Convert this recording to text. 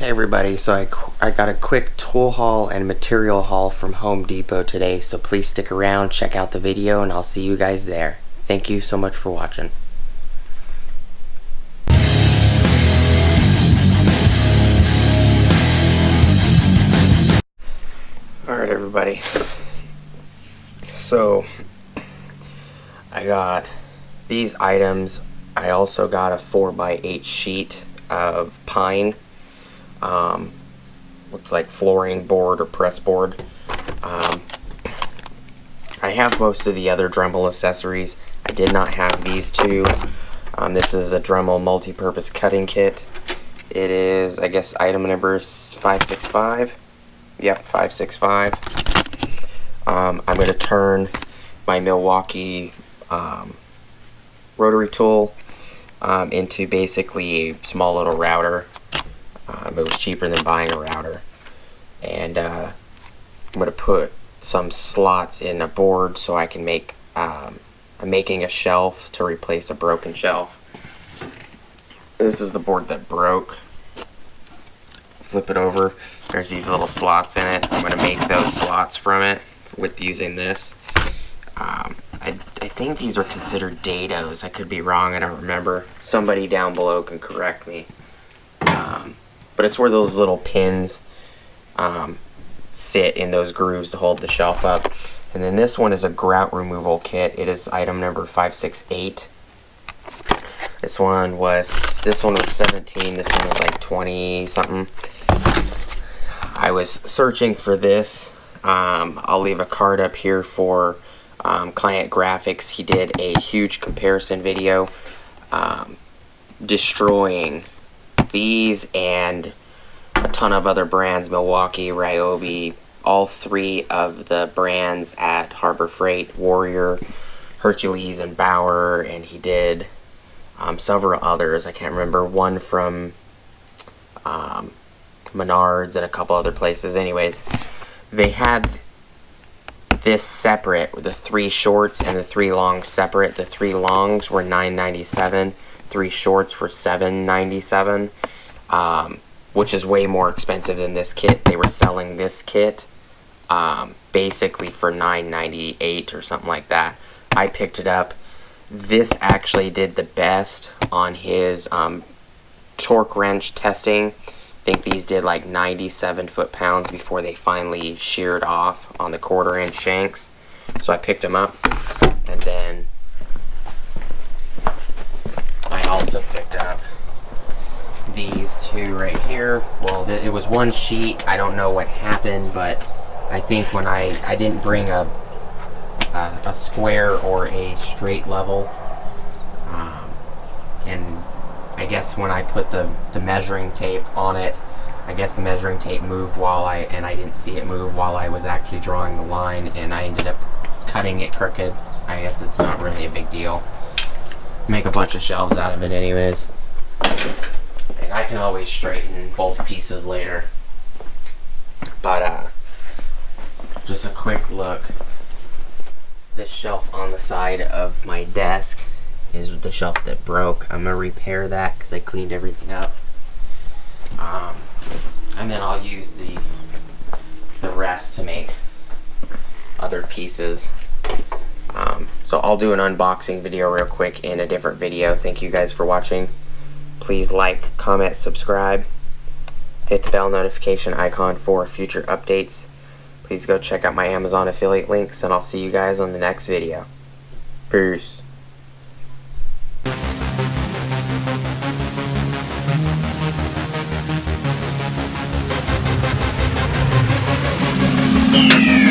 Hey everybody, so I got a quick tool haul and material haul from Home Depot today, so please stick around, check out the video, and I'll see you guys there. Thank you so much for watching. Alright everybody, so I got these items. I also got a 4x8 sheet of pine. Looks like flooring board or press board. I have most of the other Dremel accessories. I did not have these two. This is a Dremel multi-purpose cutting kit. It is, I guess, item number 565. Yep, 565. I'm going to turn my Milwaukee rotary tool into basically a small little router. It was cheaper than buying a router, and I'm going to put some slots in a board so I can make I'm making a shelf to replace a broken shelf. This is the board that broke. Flip it over, there's these little slots in it. I'm going to make those slots from it with using this. I think these are considered dados. I could be wrong, I don't remember. Somebody down below can correct me. But it's where those little pins sit in those grooves to hold the shelf up. And then this one is a grout removal kit. It is item number 568. This one was 17. This one was like 20 something. I was searching for this. I'll leave a card up here for Client Graphics. He did a huge comparison video destroying these and a ton of other brands, Milwaukee, Ryobi, all three of the brands at Harbor Freight, Warrior, Hercules, and Bauer, and he did several others. I can't remember, one from Menards and a couple other places. Anyways, they had this separate, the three shorts and the three longs separate. The three longs were $9.97. 3 shorts for $7.97, which is way more expensive than this kit. They were selling this kit basically for $9.98 or something like that. I picked it up. This actually did the best on his torque wrench testing. I think these did like 97 foot-pounds before they finally sheared off on the 1/4 inch shanks. So I picked them up, and then I also picked up these two right here. Well, it was one sheet. I don't know what happened, but I think when I didn't bring a square or a straight level, and I guess when I put the measuring tape on it, I guess the measuring tape moved and I didn't see it move while I was actually drawing the line, and I ended up cutting it crooked. I guess it's not really a big deal. Make a bunch of shelves out of it anyways, and I can always straighten both pieces later. But just a quick look. This shelf on the side of my desk is the shelf that broke. I'm gonna repair that because I cleaned everything up, and then I'll use the rest to make other pieces. So I'll do an unboxing video real quick in a different video. Thank you guys for watching. Please like, comment, subscribe. Hit the bell notification icon for future updates. Please go check out my Amazon affiliate links, and I'll see you guys on the next video. Peace. Yeah.